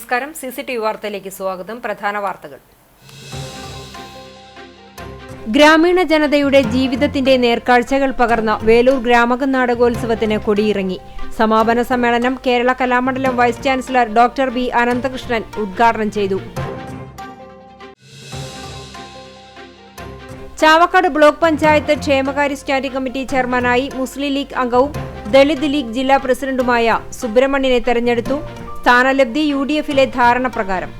നമസ്കാരം. CCTV വാർത്തയിലേക്ക് സ്വാഗതം. പ്രധാന വാർത്തകൾ. ഗ്രാമീണ ജനതയുടെ ജീവിതത്തിന്റെ നേർക്കാഴ്ചകൾ പകർന്ന വേലൂർ ഗ്രാമകം നാടകോത്സവത്തിന് കൊടിയിറങ്ങി. സമാപന സമ്മേളനം Kerala Kalamandalam vice chancellor doctor B Ananthakrishnan ഉദ്ഘാടനം ചെയ്തു. ചാവക്കാട് ബ്ലോക്ക് പഞ്ചായത്ത് ക്ഷേമകാര്യ സ്റ്റാൻഡിംഗ് കമ്മിറ്റി ചെയർമാനായി മുസ്ലിം ലീഗ് അംഗവും ദളിത് ലീഗ് ജില്ലാ പ്രസിഡന്റുമായ സുബ്രഹ്മണ്യനെ തെരഞ്ഞെടുത്തു. സ്ഥാനലബ്ധി UDF-ലെ ധാരണ പ്രകാരം.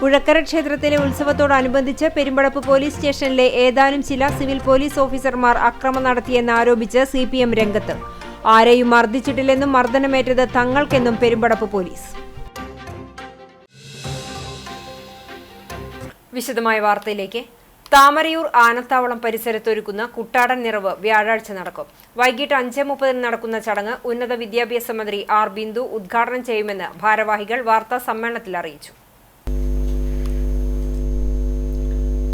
പുഴക്കര ക്ഷേത്രത്തിലെ ഉത്സവത്തോടനുബന്ധിച്ച് പെരുമ്പടപ്പ് പോലീസ് സ്റ്റേഷനിലെ ഏതാനും ചില സിവിൽ പോലീസ് ഓഫീസർമാർ അക്രമം നടത്തിയെന്നാരോപിച്ച് CPM രംഗത്ത്. ആരെയും മർദ്ദിച്ചിട്ടില്ലെന്നും മർദ്ദനമേറ്റത് തങ്ങൾക്കെന്നും പെരുമ്പടപ്പ് പോലീസ്. വിശദമായ വാർത്തയിലേക്ക്. താമരയൂർ ആനത്താവളം പരിസരത്തൊരുക്കുന്ന കുട്ടാടൻ നിറവ് വ്യാഴാഴ്ച നടക്കും. വൈകിട്ട് 5:30 നടക്കുന്ന ചടങ്ങ് ഉന്നത വിദ്യാഭ്യാസ മന്ത്രി R. ബിന്ദു ഉദ്ഘാടനം ചെയ്യുമെന്ന് ഭാരവാഹികൾ വാർത്താ സമ്മേളനത്തിൽ അറിയിച്ചു.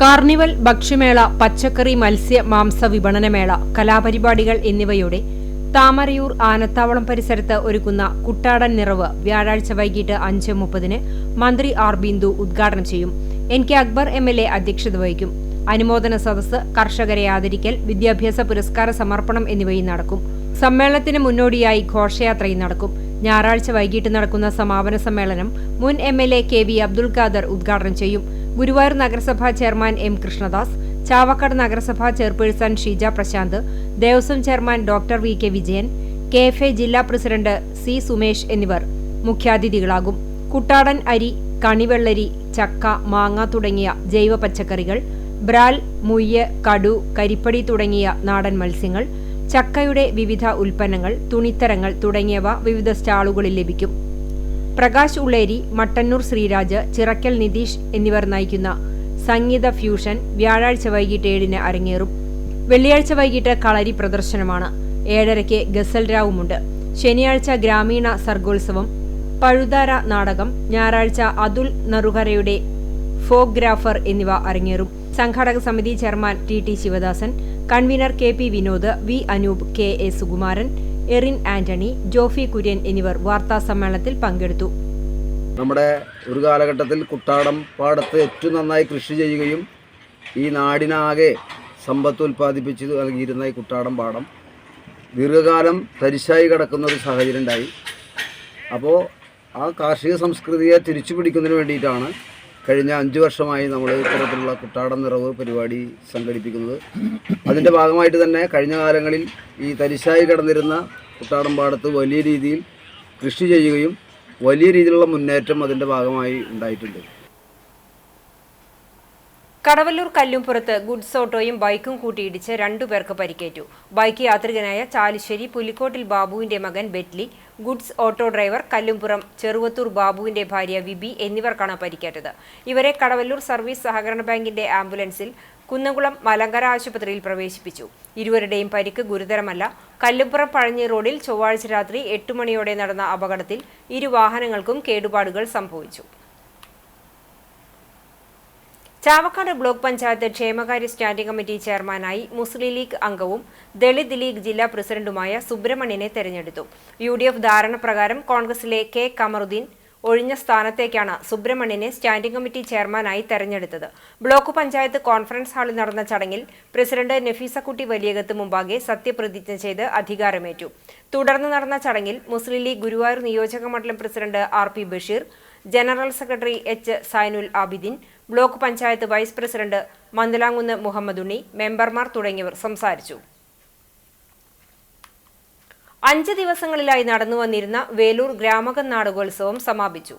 കാർണിവൽ, ഭക്ഷ്യമേള, പച്ചക്കറി, മത്സ്യ മാംസ വിപണനമേള, കലാപരിപാടികൾ എന്നിവയോടെ താമരയൂർ ആനത്താവളം പരിസരത്ത് ഒരുക്കുന്ന കുട്ടാടൻ നിറവ് വ്യാഴാഴ്ച വൈകിട്ട് 5:30 മന്ത്രി R. ബിന്ദു ഉദ്ഘാടനം ചെയ്യും. NK അക്ബർ MLA അധ്യക്ഷത വഹിക്കും. അനുമോദന സദസ്സ്, കർഷകരെ ആദരിക്കൽ, വിദ്യാഭ്യാസ പുരസ്കാര സമർപ്പണം എന്നിവയും നടക്കും. സമ്മേളനത്തിന് മുന്നോടിയായി ഘോഷയാത്രയും നടക്കും. ഞായറാഴ്ച വൈകിട്ട് നടക്കുന്ന സമാപന സമ്മേളനം മുൻ MLA KV അബ്ദുൽ ഖാദർ ഉദ്ഘാടനം ചെയ്യും. ഗുരുവായൂർ നഗരസഭാ ചെയർമാൻ M. കൃഷ്ണദാസ്, ചാവക്കാട് നഗരസഭാ chairperson Sheeja Prashanth, Devaswom chairman doctor VK Vijayan, KFA ജില്ലാ പ്രസിഡന്റ് C. സുമേഷ് എന്നിവർ മുഖ്യാതിഥികളാകും. കുട്ടാടൻ അരി, കണിവെള്ളരി, ചക്ക, മാങ്ങ തുടങ്ങിയ ജൈവ പച്ചക്കറികൾ, ബ്രാൽ, മുയ്യ്, കടു, കരിപ്പടി തുടങ്ങിയ നാടൻ മത്സ്യങ്ങൾ, ചക്കയുടെ വിവിധ ഉൽപ്പന്നങ്ങൾ, തുണിത്തരങ്ങൾ തുടങ്ങിയവ വിവിധ സ്റ്റാളുകളിൽ ലഭിക്കും. പ്രകാശ് ഉള്ളേരി, മട്ടന്നൂർ ശ്രീരാജ്, ചിറക്കൽ നിതീഷ് എന്നിവർ നയിക്കുന്ന സംഗീത ഫ്യൂഷൻ വ്യാഴാഴ്ച വൈകിട്ട് 7 അരങ്ങേറും. വെള്ളിയാഴ്ച വൈകിട്ട് കളരി പ്രദർശനമാണ്. 7:30 ഗസൽ രാവുമുണ്ട്. ശനിയാഴ്ച ഗ്രാമീണ സർഗോത്സവം, പഴുതാര നാടകം, ഞായറാഴ്ച അതുൽ നറുകരയുടെ ഫോഗ്രാഫർ എന്നിവ അരങ്ങേറും. സംഘാടക സമിതി chairman TT Sivadasan, convener KP Vinod, V. Anoop, KA Sukumaran, Erin Antony, Jofi Kurian എന്നിവർ വാർത്താ സമ്മേളനത്തിൽ പങ്കെടുത്തു. നമ്മുടെ ഒരു കാലഘട്ടത്തിൽ കുട്ടാടം പാടത്ത് ഏറ്റവും നന്നായി കൃഷി ചെയ്യുകയും ഈ നാടിനാകെ സമ്പത്ത് ഉൽപ്പാദിപ്പിച്ച് നൽകിയിരുന്ന ഈ കുട്ടാടം പാടം ദീർഘകാലം തരിശായി കിടക്കുന്ന ഒരു സാഹചര്യം ഉണ്ടായി. അപ്പോൾ ആ കാർഷിക സംസ്കൃതിയെ തിരിച്ചു പിടിക്കുന്നതിന് വേണ്ടിയിട്ടാണ് കഴിഞ്ഞ 5 വർഷമായി നമ്മൾ ഇത്തരത്തിലുള്ള കുട്ടാടൻ നിറവ് പരിപാടി സംഘടിപ്പിക്കുന്നത്. അതിൻ്റെ ഭാഗമായിട്ട് തന്നെ കഴിഞ്ഞ കാലങ്ങളിൽ ഈ തരിശായി കിടന്നിരുന്ന കുട്ടാടൻ പാടത്ത് വലിയ രീതിയിൽ കൃഷി ചെയ്യുകയും വലിയ രീതിയിലുള്ള മുന്നേറ്റം അതിൻ്റെ ഭാഗമായി ഉണ്ടായിട്ടുണ്ട്. കടവല്ലൂർ കല്ലുംപുറത്ത് ഗുഡ്സ് ഓട്ടോയും ബൈക്കും കൂട്ടിയിടിച്ച് 2 പേർക്ക് പരിക്കേറ്റു. ബൈക്ക് യാത്രികനായ ചാലിശ്ശേരി പുലിക്കോട്ടിൽ ബാബുവിന്റെ മകൻ Betly, goods auto driver Kallumpuram Cheruvathur ബാബുവിന്റെ ഭാര്യ വിബി എന്നിവർക്കാണ് പരിക്കേറ്റത്. ഇവരെ കടവല്ലൂർ സർവീസ് സഹകരണ ബാങ്കിന്റെ ആംബുലൻസിൽ കുന്നംകുളം മലങ്കര ആശുപത്രിയിൽ പ്രവേശിപ്പിച്ചു. ഇരുവരുടെയും പരിക്ക് ഗുരുതരമല്ല. കല്ലുംപുറം പഴഞ്ഞി റോഡിൽ ചൊവ്വാഴ്ച രാത്രി 8 മണിയോടെ നടന്ന അപകടത്തിൽ 2 വാഹനങ്ങൾക്കും കേടുപാടുകൾ സംഭവിച്ചു. ചാവക്കാട് ബ്ലോക്ക് പഞ്ചായത്ത് ക്ഷേമകാര്യ സ്റ്റാൻഡിംഗ് കമ്മിറ്റി ചെയർമാനായി മുസ്ലിം ലീഗ് അംഗവും ദളിത് ലീഗ് ജില്ലാ പ്രസിഡന്റുമായ സുബ്രഹ്മണ്യനെ തെരഞ്ഞെടുത്തു. UDF ധാരണ പ്രകാരം കോൺഗ്രസിലെ K. കമറുദ്ദീൻ ഒഴിഞ്ഞ സ്ഥാനത്തേക്കാണ് സുബ്രഹ്മണ്യനെ സ്റ്റാൻഡിംഗ് കമ്മിറ്റി ചെയർമാനായി തെരഞ്ഞെടുത്തത്. ബ്ലോക്ക് പഞ്ചായത്ത് കോൺഫറൻസ് ഹാളിൽ നടന്ന ചടങ്ങിൽ പ്രസിഡന്റ് നഫീസക്കുട്ടി വലിയകത്ത് മുമ്പാകെ സത്യപ്രതിജ്ഞ ചെയ്ത് അധികാരമേറ്റു. തുടർന്ന് നടന്ന ചടങ്ങിൽ മുസ്ലിം ലീഗ് ഗുരുവായൂർ നിയോജക മണ്ഡലം president RP Basheer, general secretary H. Zainul Abidin, block panchayat vice president Mandalamkunnu Muhammadunni, മെമ്പർമാർ തുടങ്ങിയവർ സംസാരിച്ചു. 5 ദിവസങ്ങളിലായി നടന്നുവന്നിരുന്ന വേലൂർ ഗ്രാമകം നാടകോത്സവം സമാപിച്ചു.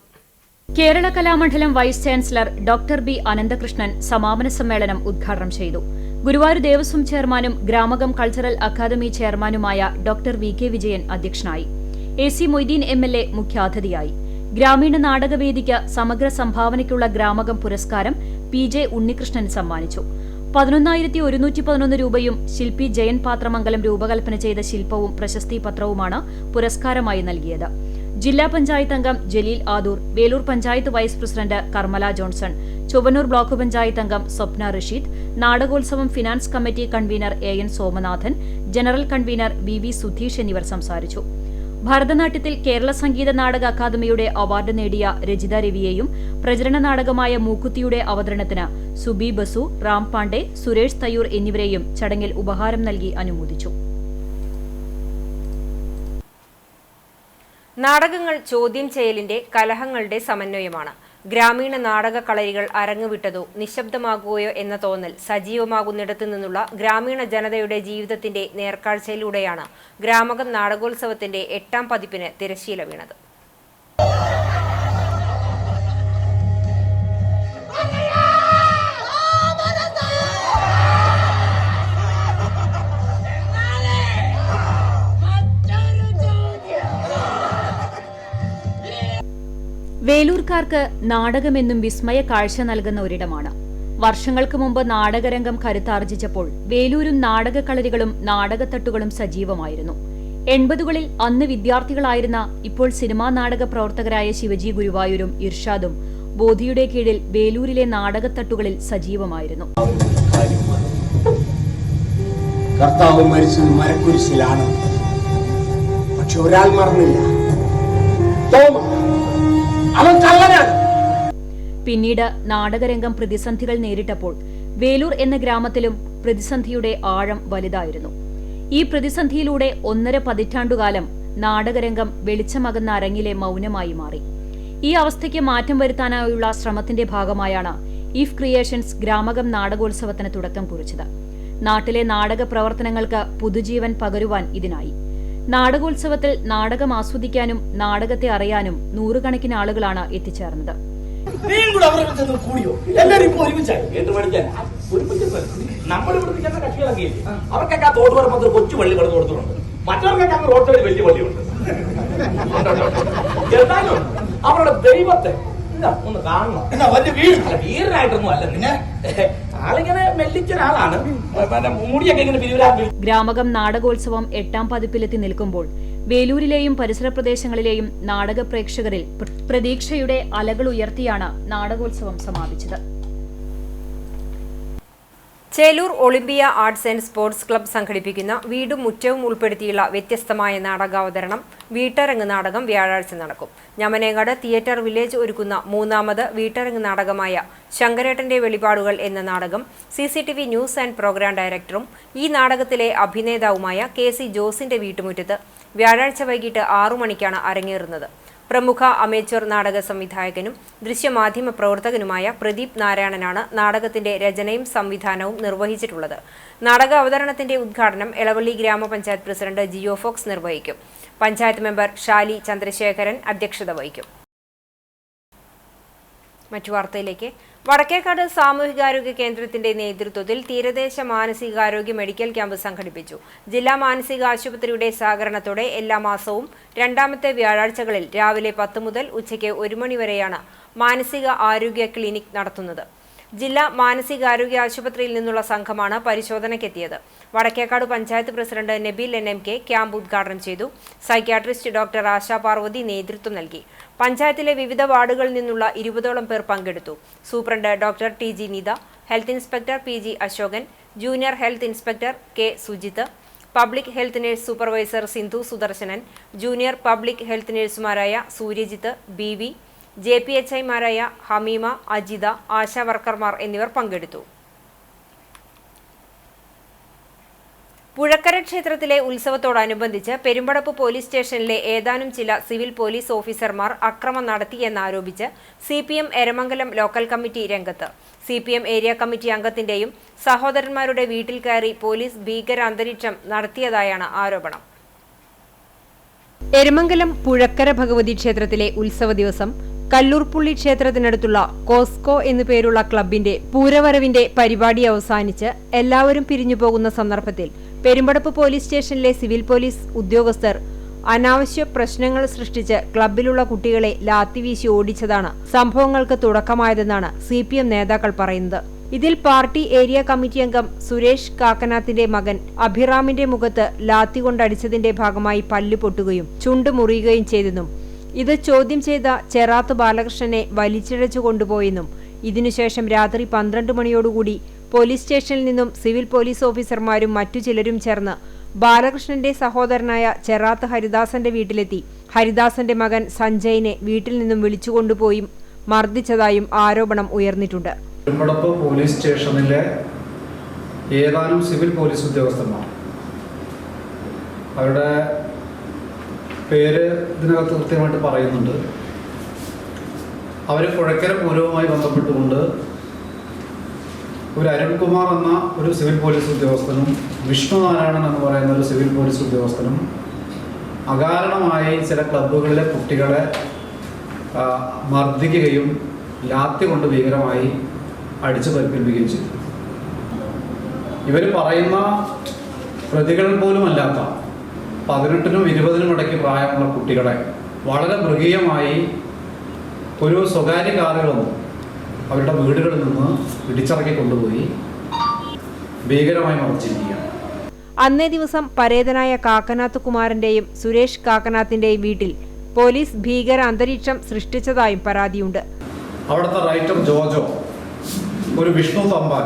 Kerala Kalamandalam vice chancellor doctor B Ananthakrishnan സമാപന സമ്മേളനം ഉദ്ഘാടനം ചെയ്തു. ഗുരുവായൂർ ദേവസ്വം ചെയർമാനും ഗ്രാമകം കൾച്ചറൽ അക്കാദമി ചെയർമാനുമായ ഡോക്ടർ VK വിജയൻ അധ്യക്ഷനായി. AC മൊയ്തീൻ MLA മുഖ്യാതിഥിയായി. ഗ്രാമീണ നാടകവേദിക്ക് സമഗ്ര സംഭാവനയ്ക്കുള്ള ഗ്രാമകം പുരസ്കാരം PJ ഉണ്ണികൃഷ്ണൻ സമ്മാനിച്ചു. 11,111 രൂപയും ശില്പി ജയൻ പാത്രമംഗലം രൂപകൽപ്പന ചെയ്ത ശില്പവും പ്രശസ്തി പത്രവുമാണ് പുരസ്കാരമായി നൽകിയത്. ജില്ലാ പഞ്ചായത്ത് അംഗം Jaleel Adoor, Veloor panchayat vice president Karmala Johnson, Chowwannur block panchayat അംഗം സ്വപ്ന റഷീദ്, നാടകോത്സവം finance committee convener AN Somanathan, general convener VV Sudheesh എന്നിവർ സംസാരിച്ചു. ഭരതനാട്യത്തിൽ കേരള സംഗീത നാടക അക്കാദമിയുടെ അവാർഡ് നേടിയ രജിത രവിയെയും പ്രചരണ നാടകമായ മൂക്കുത്തിയുടെ അവതരണത്തിന് സുബി ബസു, റാം പാണ്ഡെ, സുരേഷ് തയ്യൂർ എന്നിവരെയും ചടങ്ങിൽ ഉപഹാരം നൽകി അനുമോദിച്ചു. നാടകങ്ങൾ ചോദ്യം ചെയ്യലിന്റെ കലഹങ്ങളുടെ സമന്വയമാണ്. ഗ്രാമീണ നാടക കളരികൾ അരങ്ങുവിട്ടതോ നിശബ്ദമാകുകയോ എന്ന തോന്നൽ സജീവമാകുന്നിടത്തു നിന്നുള്ള ഗ്രാമീണ ജനതയുടെ ജീവിതത്തിന്റെ നേർക്കാഴ്ചയിലൂടെയാണ് ഗ്രാമകം നാടകോത്സവത്തിന്റെ 8ാം പതിപ്പിന് തിരശ്ശീല വീണത്. വേലൂർക്കാർക്ക് നാടകമെന്നും വിസ്മയ കാഴ്ച നൽകുന്ന ഒരിടമാണ്. വർഷങ്ങൾക്ക് മുമ്പ് നാടകരംഗം കരുത്താർജിച്ചപ്പോൾ വേലൂരും നാടകക്കളരികളും നാടകത്തട്ടുകളും സജീവമായിരുന്നു. 80കളിൽ അന്ന് വിദ്യാർത്ഥികളായിരുന്ന ഇപ്പോൾ സിനിമാ നാടക പ്രവർത്തകരായ ശിവജി ഗുരുവായൂരും ഇർഷാദും ബോധിയുടെ കീഴിൽ വേലൂരിലെ നാടകത്തട്ടുകളിൽ സജീവമായിരുന്നു. കർത്താവ് മരിച്ചത് മരക്കുരിശിലാണ്. പക്ഷെ ഒരാൾ മറന്നില്ല, അവൻ കള്ളനാണ്. പിന്നീട് നാടകരംഗം പ്രതിസന്ധികൾ നേരിട്ടപ്പോൾ വേലൂർ എന്ന ഗ്രാമത്തിലും പ്രതിസന്ധിയുടെ ആഴം വലുതായിരുന്നു. ഈ പ്രതിസന്ധിയിലൂടെ 1.5 പതിറ്റാണ്ടുകാലം നാടകരംഗം വെളിച്ചമകുന്ന അരങ്ങിലെ മൗനമായി മാറി. ഈ അവസ്ഥയ്ക്ക് മാറ്റം വരുത്താനായുള്ള ശ്രമത്തിന്റെ ഭാഗമായാണ് ഈഫ് ക്രിയേഷൻസ് ഗ്രാമകം നാടകോത്സവത്തിന് തുടക്കം കുറിച്ചത്. നാട്ടിലെ നാടക പ്രവർത്തനങ്ങൾക്ക് പുതുജീവൻ പകരുവാൻ ഇതിനായി. നാടകോത്സവത്തിൽ നാടകം ആസ്വദിക്കാനും നാടകത്തെ അറിയാനും 100 കണക്കിന് ആളുകളാണ് എത്തിച്ചേർന്നത്. അവർക്കൊക്കെ ആ തോട് പറയുമ്പോൾ കൊച്ചു പള്ളി കടന്നു കൊടുത്തിട്ടുണ്ട്. മറ്റവർക്കൊക്കെ അങ്ങ് റോഡ് സൈഡ് വലിയ പള്ളിയുണ്ട്. എന്തായാലും അവരുടെ ദൈവത്തെ ഒന്ന് കാണണം. എന്നാ വലിയ വീരനായിട്ടൊന്നും അല്ല, പിന്നെ ആളിങ്ങനെ മെല്ലിച്ചൊരാളാണ്. മുടിയൊക്കെ ഇങ്ങനെ പിരിവരാൻ. ഗ്രാമകം നാടകോത്സവം 8ാം പതിപ്പിലെത്തി നിൽക്കുമ്പോൾ വേലൂരിലെയും പരിസര പ്രദേശങ്ങളിലെയും നാടക പ്രേക്ഷകരിൽ പ്രതീക്ഷയുടെ അലകൾ ഉയർത്തിയാണ് നാടകോത്സവം സമാപിച്ചത്. Cheloor Olympia arts and sports club സംഘടിപ്പിക്കുന്ന വീടും മുറ്റവും ഉൾപ്പെടുത്തിയുള്ള വ്യത്യസ്തമായ നാടകാവതരണം വീട്ടരങ്ങ് നാടകം വ്യാഴാഴ്ച നടക്കും. ഞമനേങ്ങാട് തിയേറ്റർ വില്ലേജ് ഒരുക്കുന്ന 3ാമത് വീട്ടരങ്ങ് നാടകമായ ശങ്കരേട്ടന്റെ വെളിപാടുകൾ എന്ന നാടകം CCTV ന്യൂസ് ആൻഡ് പ്രോഗ്രാം ഡയറക്ടറും ഈ നാടകത്തിലെ അഭിനേതാവുമായ KC ജോസിന്റെ വീട്ടുമുറ്റത്ത് വ്യാഴാഴ്ച വൈകിട്ട് 6 മണിക്കാണ് അരങ്ങേറുന്നത്. പ്രമുഖ അമേച്വർ നാടക സംവിധായകനും ദൃശ്യമാധ്യമ പ്രവർത്തകനുമായ പ്രദീപ് നാരായണനാണ് നാടകത്തിന്റെ രചനയും സംവിധാനവും നിർവഹിച്ചിട്ടുള്ളത്. നാടക അവതരണത്തിന്റെ ഉദ്ഘാടനം എളവള്ളി ഗ്രാമപഞ്ചായത്ത് പ്രസിഡന്റ് ജിയോ ഫോക്സ് നിർവഹിക്കും. പഞ്ചായത്ത് മെമ്പർ ഷാലി ചന്ദ്രശേഖരൻ അധ്യക്ഷത വഹിക്കും. മറ്റു വാർത്തയിലേക്ക്. വടക്കേക്കാട് സാമൂഹികാരോഗ്യ കേന്ദ്രത്തിന്റെ നേതൃത്വത്തിൽ തീരദേശ മാനസികാരോഗ്യ മെഡിക്കൽ ക്യാമ്പ് സംഘടിപ്പിച്ചു. ജില്ലാ മാനസിക ആശുപത്രിയുടെ സഹകരണത്തോടെ എല്ലാ മാസവും 2ാമത്തെ വ്യാഴാഴ്ചകളിൽ രാവിലെ 10 മുതൽ ഉച്ചയ്ക്ക് 1 മണി വരെയാണ് മാനസിക ആരോഗ്യ ക്ലിനിക് നടത്തുന്നത്. ജില്ലാ മാനസികാരോഗ്യ ആശുപത്രിയിൽ നിന്നുള്ള സംഘമാണ് പരിശോധനയ്ക്കെത്തിയത്. Vadakkekad panchayat president Nabeel NMK camp ഉദ്ഘാടനം ചെയ്തു. സൈക്യാട്രിസ്റ്റ് ഡോക്ടർ ആശാ പാർവതി നേതൃത്വം നൽകി. പഞ്ചായത്തിലെ വിവിധ വാർഡുകളിൽ നിന്നുള്ള 20ഓളം പേർ പങ്കെടുത്തു. Superintendent doctor TG Neetha, health inspector PG Ashokan, junior health inspector K Sujith, public health nurse supervisor Sindhu Sudarshanan, junior public health നഴ്സുമാരായ സൂര്യജിത്ത്, BV, JPHIമാരായ ഹമീമ, അജിത, ആശാ വർക്കർമാർ എന്നിവർ പങ്കെടുത്തു. പുഴക്കര ക്ഷേത്രത്തിലെ ഉത്സവത്തോടനുബന്ധിച്ച് പെരുമ്പടപ്പ് പോലീസ് സ്റ്റേഷനിലെ ഏതാനും ചില സിവിൽ പോലീസ് ഓഫീസർമാർ അക്രമം നടത്തിയെന്നാരോപിച്ച് CPM എരമംഗലം ലോക്കൽ കമ്മിറ്റി രംഗത്ത്. CPM ഏരിയ കമ്മിറ്റി അംഗത്തിന്റെയും സഹോദരന്മാരുടെ വീട്ടിൽ കയറി പോലീസ് ഭീകര അന്തരീക്ഷം നടത്തിയതായാണ് ആരോപണം. എരമംഗലം പുഴക്കര ഭഗവതി ക്ഷേത്രത്തിലെ ഉത്സവ ദിവസം കല്ലൂർപ്പുള്ളി ക്ഷേത്രത്തിനടുത്തുള്ള കോസ്കോ എന്നു പേരുള്ള ക്ലബിന്റെ പൂരവരവിന്റെ പരിപാടി അവസാനിച്ച് എല്ലാവരും പിരിഞ്ഞു പോകുന്ന സന്ദർഭത്തിൽ പെരുമ്പടപ്പ് പോലീസ് സ്റ്റേഷനിലെ സിവിൽ പോലീസ് ഉദ്യോഗസ്ഥർ അനാവശ്യ പ്രശ്നങ്ങൾ സൃഷ്ടിച്ച് ക്ലബിലുള്ള കുട്ടികളെ ലാത്തിവീശി ഓടിച്ചതാണ് സംഭവങ്ങൾക്ക് തുടക്കമായതെന്നാണ് CPM നേതാക്കൾ പറയുന്നത്. ഇതിൽ പാർട്ടി ഏരിയ കമ്മിറ്റി അംഗം സുരേഷ് കാക്കനാത്തിന്റെ മകൻ അഭിറാമിന്റെ മുഖത്ത് ലാത്തി കൊണ്ടടിച്ചതിന്റെ ഭാഗമായി പല്ല് പൊട്ടുകയും ചുണ്ട് മുറിയുകയും ചെയ്തെന്നും ഇത് ചോദ്യം ചെയ്ത ചെറാത്ത് ബാലകൃഷ്ണനെ വലിച്ചിഴച്ചു കൊണ്ടുപോയെന്നും ഇതിനുശേഷം രാത്രി 12 മണിയോടുകൂടി പോലീസ് സ്റ്റേഷനിൽ നിന്നും സിവിൽ പോലീസ് ഓഫീസർമാരും മറ്റു ചിലരും ചേർന്ന് ബാലകൃഷ്ണന്റെ സഹോദരനായ ചെറാത്ത് ഹരിദാസന്റെ വീട്ടിലെത്തി ഹരിദാസന്റെ മകൻ സഞ്ജയിനെ വീട്ടിൽ നിന്നും വിളിച്ചുകൊണ്ടുപോയി മർദ്ദിച്ചതായും ആരോപണം ഉയർന്നിട്ടുണ്ട്. പെരുമ്പടപ്പ് പോലീസ് സ്റ്റേഷനിലെ ഏതാനും സിവിൽ പോലീസ് ഉദ്യോഗസ്ഥന്മാർ, അവരുടെ പേര് ഇതിനകത്ത് കൃത്യമായിട്ട് പറയുന്നുണ്ട്. അവർ പുഴക്കര പൂരവുമായി ബന്ധപ്പെട്ടുകൊണ്ട് ഒരു അരുൺകുമാർ എന്ന ഒരു സിവിൽ പോലീസ് ഉദ്യോഗസ്ഥനും വിഷ്ണുനാരായണൻ എന്ന് പറയുന്ന ഒരു സിവിൽ പോലീസ് ഉദ്യോഗസ്ഥനും അകാരണമായി ചില ക്ലബ്ബുകളിലെ കുട്ടികളെ മർദ്ദിക്കുകയും ലാത്തി കൊണ്ട് ഭീകരമായി അടിച്ചു പരിക്കേൽപ്പിക്കുകയും ചെയ്തു. ഇവർ പറയുന്ന പ്രതികൾ പോലുമല്ലാത്ത 18നും 20നും ഇടയ്ക്ക് പ്രായമുള്ള കുട്ടികളെ വളരെ മൃഗീയമായി ഒരു സ്വകാര്യ കാറിൽ വന്നു അവരുടെ വീടുകളിൽ നിന്ന് ഇടിച്ചിറക്കി കൊണ്ടുപോയി ഭീകരമായി മർദ്ദിച്ചിരിക്കുകയാണ്. അന്നേ ദിവസം പരേതനായ കാക്കനാത്ത് കുമാരന്റെയും സുരേഷ് കാക്കനാത്തിന്റെയും വീട്ടിൽ പോലീസ് ഭീകര അന്തരീക്ഷം സൃഷ്ടിച്ചതായും പരാതിയുണ്ട്. അവിടുത്തെ റൈറ്റർ ജോജോ, ഒരു വിഷ്ണു തമ്പാൻ,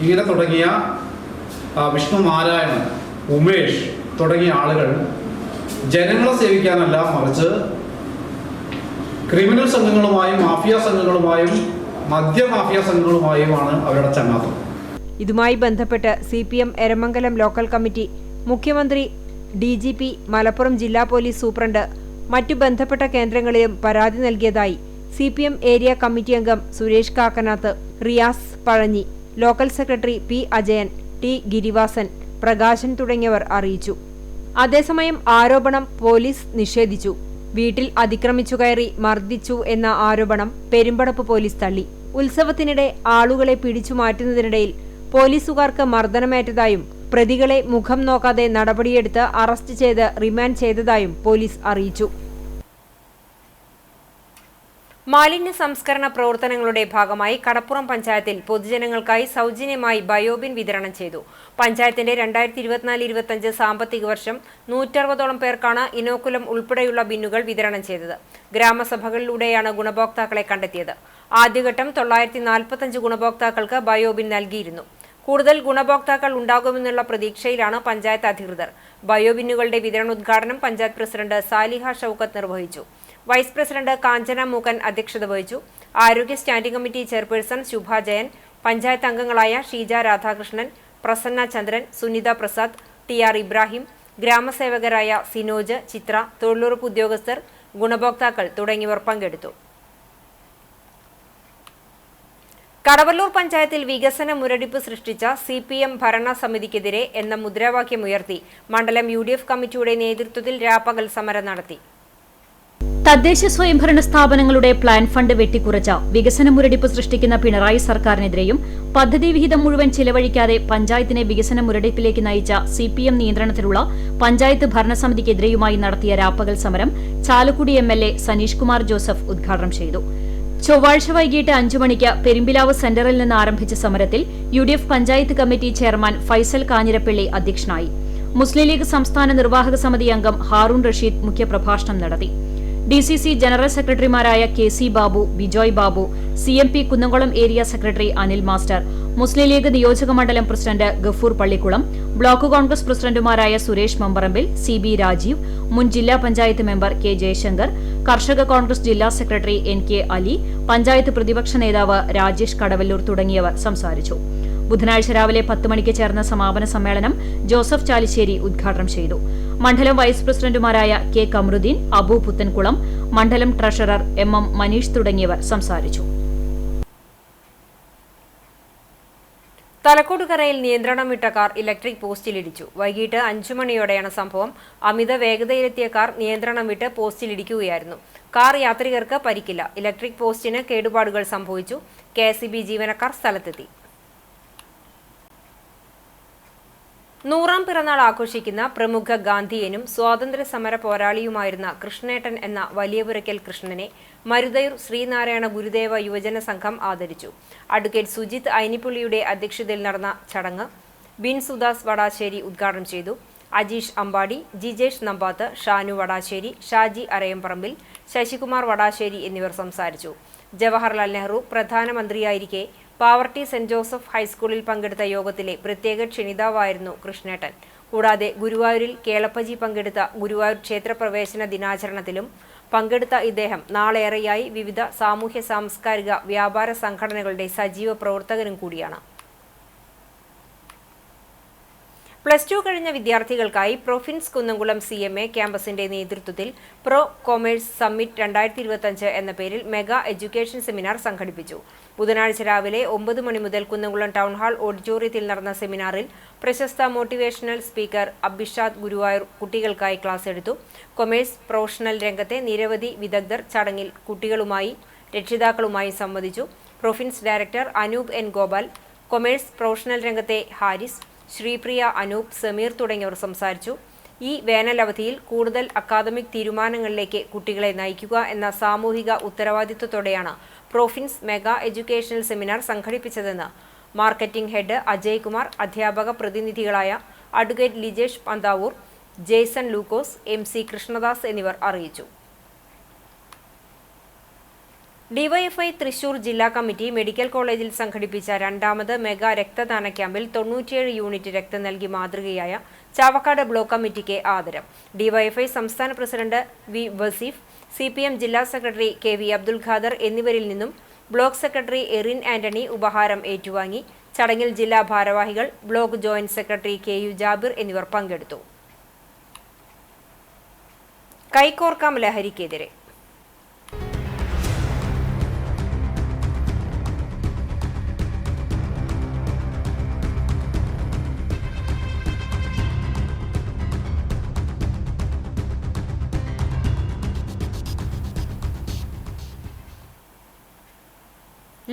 ഇങ്ങനെ തുടങ്ങിയ വിഷ്ണു നാരായണൻ, ഉമേഷ് തുടങ്ങിയ ആളുകൾ ജനങ്ങളെ സേവിക്കാനല്ല, മറിച്ച് ക്രിമിനൽ സംഘങ്ങളുമായും മാഫിയ സംഘങ്ങളുമായും മദ്യമാഫിയ സംഘങ്ങളുമായുമാണ് അവരുടെ ചങ്ങാത്തം. ഇതുമായി ബന്ധപ്പെട്ട് CPM എരമംഗലം ലോക്കൽ കമ്മിറ്റി, മുഖ്യമന്ത്രി, DGP, മലപ്പുറം ജില്ലാ പോലീസ് സൂപ്രണ്ട്, മറ്റു ബന്ധപ്പെട്ട കേന്ദ്രങ്ങളിലും പരാതി നൽകിയതായി CPM ഏരിയ കമ്മിറ്റി അംഗം Suresh Kakkanath, Riyas Pazhanji, local secretary P. Ajayan, T. Girivasan, Prakashan തുടങ്ങിയവർ അറിയിച്ചു. അതേസമയം ആരോപണം പോലീസ് നിഷേധിച്ചു. വീട്ടിൽ അതിക്രമിച്ചു കയറി മർദ്ദിച്ചു എന്ന ആരോപണം പെരുമ്പടപ്പ് പോലീസ് തള്ളി. ഉത്സവത്തിനിടെ ആളുകളെ പിടിച്ചു മാറ്റുന്നതിനിടയിൽ പോലീസുകാർക്ക് മർദ്ദനമേറ്റതായും പ്രതികളെ മുഖം നോക്കാതെ നടപടിയെടുത്ത് അറസ്റ്റ് ചെയ്ത് റിമാൻഡ് ചെയ്തതായും പോലീസ് അറിയിച്ചു. മാലിന്യ സംസ്കരണ പ്രവർത്തനങ്ങളുടെ ഭാഗമായി കടപ്പുറം പഞ്ചായത്തിൽ പൊതുജനങ്ങൾക്കായി സൗജന്യമായി ബയോബിൻ വിതരണം ചെയ്തു. പഞ്ചായത്തിന്റെ 2024-25 സാമ്പത്തിക വർഷം 160ഓളം പേർക്കാണ് ഇനോക്കുലം ഉൾപ്പെടെയുള്ള ബിന്നുകൾ വിതരണം ചെയ്തത്. ഗ്രാമസഭകളിലൂടെയാണ് ഗുണഭോക്താക്കളെ കണ്ടെത്തിയത്. ആദ്യഘട്ടം 945 ഗുണഭോക്താക്കൾക്ക് ബയോബിൻ നൽകിയിരുന്നു. കൂടുതൽ ഗുണഭോക്താക്കൾ ഉണ്ടാകുമെന്നുള്ള പ്രതീക്ഷയിലാണ് പഞ്ചായത്ത് അധികൃതർ. ബയോബിന്നുകളുടെ വിതരണോദ്ഘാടനം പഞ്ചായത്ത് പ്രസിഡന്റ് സാലിഹ ഷൌക്കത്ത് നിർവഹിച്ചു. വൈസ് പ്രസിഡന്റ് കാഞ്ചന മൂക്കൻ അധ്യക്ഷത വഹിച്ചു. ആരോഗ്യ സ്റ്റാൻഡിംഗ് കമ്മിറ്റി ചെയർപേഴ്സൺ ശുഭ ജയൻ, പഞ്ചായത്ത് അംഗങ്ങളായ ഷീജ രാധാകൃഷ്ണൻ, പ്രസന്ന ചന്ദ്രൻ, സുനിത പ്രസാദ്, TR ഇബ്രാഹിം, ഗ്രാമസേവകരായ സിനോജ്, ചിത്ര, തൊഴിലുറപ്പ് ഉദ്യോഗസ്ഥർ, ഗുണഭോക്താക്കൾ തുടങ്ങിയവർ പങ്കെടുത്തു. കടവല്ലൂർ പഞ്ചായത്തിൽ വികസന മുരടിപ്പ് സൃഷ്ടിച്ച CPM ഭരണസമിതിക്കെതിരെ എന്ന മുദ്രാവാക്യമുയർത്തി മണ്ഡലം UDF കമ്മിറ്റിയുടെ നേതൃത്വത്തിൽ രാപ്പകൽ സമരം നടത്തി. തദ്ദേശ സ്വയംഭരണ സ്ഥാപനങ്ങളുടെ പ്ലാൻ ഫണ്ട് വെട്ടിക്കുറച്ച വികസന മുരടിപ്പ് സൃഷ്ടിക്കുന്ന പിണറായി സർക്കാരിനെതിരെയും പദ്ധതി വിഹിതം മുഴുവൻ ചിലവഴിക്കാതെ പഞ്ചായത്തിനെ വികസന മുരടിപ്പിലേക്ക് നയിച്ച CPM നിയന്ത്രണത്തിലുള്ള പഞ്ചായത്ത് ഭരണസമിതിക്കെതിരെയുമായി നടത്തിയ രാപ്പകൽ സമരം ചാലക്കുടി MLA സനീഷ് കുമാർ ജോസഫ് ഉദ്ഘാടനം ചെയ്തു. ചൊവ്വാഴ്ച വൈകിട്ട് 5 മണിക്ക് പെരുമ്പിലാവ് സെന്ററിൽ നിന്ന് ആരംഭിച്ച സമരത്തിൽ UDF panchayat committee chairman Faisal Kanjirappally അധ്യക്ഷനായി. മുസ്ലിം ലീഗ് സംസ്ഥാന നിർവാഹക സമിതി അംഗം ഹാറൂൺ റഷീദ് മുഖ്യപ്രഭാഷണം നടത്തി. DCC ജനറൽ സെക്രട്ടറിമാരായ KC Babu, Bijoy Babu, CMP Kunnamkulam area secretary Anil master, Muslim League നിയോജക മണ്ഡലം പ്രസിഡന്റ് ഗഫൂർ പള്ളിക്കുളം, ബ്ലോക്ക് കോൺഗ്രസ് പ്രസിഡന്റുമാരായ സുരേഷ് മമ്പറമ്പിൽ, CB രാജീവ്, മുൻ ജില്ലാ പഞ്ചായത്ത് മെമ്പർ K. ജയശങ്കർ, കർഷക കോൺഗ്രസ് ജില്ലാ സെക്രട്ടറി NK അലി, പഞ്ചായത്ത് പ്രതിപക്ഷ നേതാവ് രാജേഷ് കടവല്ലൂർ തുടങ്ങിയവർ സംസാരിച്ചു. ബുധനാഴ്ച രാവിലെ 10 മണിക്ക് ചേർന്ന സമാപന സമ്മേളനം ജോസഫ് ചാലിശ്ശേരി ഉദ്ഘാടനം ചെയ്തു. മണ്ഡലം വൈസ് പ്രസിഡന്റുമാരായ K. കമറുദ്ദീൻ, അബു പുത്തൻകുളം, മണ്ഡലം ട്രഷറർ MM മനീഷ് തുടങ്ങിയവർ സംസാരിച്ചു. തലക്കോട്ടുകരയിൽ നിയന്ത്രണം വിട്ട കാർ ഇലക്ട്രിക് പോസ്റ്റിലിടിച്ചു. വൈകിട്ട് 5 മണിയോടെയാണ് സംഭവം. അമിത വേഗതയിലെത്തിയ കാർ നിയന്ത്രണം വിട്ട് പോസ്റ്റിലിടിക്കുകയായിരുന്നു. കാർ യാത്രികർക്ക് പരിക്കില്ല. ഇലക്ട്രിക് പോസ്റ്റിന് കേടുപാടുകൾ സംഭവിച്ചു. KSEB ജീവനക്കാർ സ്ഥലത്തെത്തി. 100ാം പിറന്നാൾ ആഘോഷിക്കുന്ന പ്രമുഖ ഗാന്ധിയനും സ്വാതന്ത്ര്യ സമര പോരാളിയുമായിരുന്ന കൃഷ്ണേട്ടൻ എന്ന വലിയപുരയ്ക്കൽ കൃഷ്ണനെ മരുതയൂർ ശ്രീനാരായണ ഗുരുദേവ യുവജന സംഘം ആദരിച്ചു. അഡ്വക്കേറ്റ് സുജിത് ഐനിപ്പുള്ളിയുടെ അധ്യക്ഷതയിൽ നടന്ന ചടങ്ങ് ബിൻ സുദാസ് വടാശ്ശേരി ഉദ്ഘാടനം ചെയ്തു. അജീഷ് അമ്പാടി, ജിജേഷ് നമ്പാത്ത്, ഷാനു വടാശ്ശേരി, ഷാജി അരയംപറമ്പിൽ, ശശികുമാർ വടാശ്ശേരി എന്നിവർ സംസാരിച്ചു. ജവഹർലാൽ നെഹ്റു പ്രധാനമന്ത്രിയായിരിക്കെ പാവർട്ടി സെന്റ് ജോസഫ് ഹൈസ്കൂളിൽ പങ്കെടുത്ത യോഗത്തിലെ പ്രത്യേക ക്ഷണിതാവായിരുന്നു കൃഷ്ണേട്ടൻ. കൂടാതെ ഗുരുവായൂരിൽ കേളപ്പജി പങ്കെടുത്ത ഗുരുവായൂർ ക്ഷേത്രപ്രവേശന ദിനാചരണത്തിലും പങ്കെടുത്ത ഇദ്ദേഹം നാളേറെയായി വിവിധ സാമൂഹ്യ സാംസ്കാരിക വ്യാപാര സംഘടനകളുടെ സജീവ പ്രവർത്തകനും കൂടിയാണ്. +2 കഴിഞ്ഞ വിദ്യാർത്ഥികൾക്കായി പ്രൊഫിൻസ് കുന്നംകുളം CMA ക്യാമ്പസിന്റെ നേതൃത്വത്തിൽ പ്രോ കൊമേഴ്സ് സമ്മിറ്റ് 2025 എന്ന പേരിൽ മെഗാ എഡ്യൂക്കേഷൻ സെമിനാർ സംഘടിപ്പിച്ചു. ബുധനാഴ്ച രാവിലെ 9 മണി മുതൽ കുന്നംകുളം ടൗൺ ഹാൾ ഓഡിറ്റോറിയത്തിൽ നടന്ന സെമിനാറിൽ പ്രശസ്ത മോട്ടിവേഷണൽ സ്പീക്കർ അഭിഷാദ് ഗുരുവായൂർ കുട്ടികൾക്കായി ക്ലാസ് എടുത്തു. കൊമേഴ്സ് പ്രൊഫഷണൽ രംഗത്തെ നിരവധി വിദഗ്ധർ ചടങ്ങിൽ കുട്ടികളുമായി രക്ഷിതാക്കളുമായി സംവദിച്ചു. Profins director Anoop N. Gopal, commerce professional രംഗത്തെ ഹാരിസ്, ശ്രീപ്രിയ, അനൂപ്, സമീർ തുടങ്ങിയവർ സംസാരിച്ചു. ഈ വേനലവധിയിൽ കൂടുതൽ അക്കാദമിക് തീരുമാനങ്ങളിലേക്ക് കുട്ടികളെ നയിക്കുക എന്ന സാമൂഹിക ഉത്തരവാദിത്വത്തോടെയാണ് പ്രൊഫിൻസ് മെഗാ എഡ്യൂക്കേഷണൽ സെമിനാർ സംഘടിപ്പിച്ചതെന്ന് മാർക്കറ്റിംഗ് ഹെഡ് അജയ് കുമാർ, അധ്യാപക പ്രതിനിധികളായ അഡ്വക്കേറ്റ് ലിജേഷ് പന്താവൂർ, ജെയ്സൺ ലൂക്കോസ്, MC കൃഷ്ണദാസ് എന്നിവർ അറിയിച്ചു. ഡിവൈഎഫ്ഐ തൃശൂർ ജില്ലാ കമ്മിറ്റി മെഡിക്കൽ കോളേജിൽ സംഘടിപ്പിച്ച രണ്ടാമത് മെഗാ രക്തദാന ക്യാമ്പിൽ 97 യൂണിറ്റ് രക്തം നൽകി മാതൃകയായ ചാവക്കാട് ബ്ലോക്ക് കമ്മിറ്റിക്ക് ആദരം. ഡിവൈഎഫ്ഐ സംസ്ഥാന പ്രസിഡന്റ് V. വസീഫ്, CPM ജില്ലാ സെക്രട്ടറി KV അബ്ദുൽ ഖാദർ എന്നിവരിൽ നിന്നും ബ്ലോക്ക് സെക്രട്ടറി എറിൻ ആന്റണി ഉപഹാരം ഏറ്റുവാങ്ങി. ചടങ്ങിൽ ജില്ലാ ഭാരവാഹികൾ, block joint secretary KU Jabir എന്നിവർ പങ്കെടുത്തു. കൈകോർക്കാം ലഹരിക്കെതിരെ.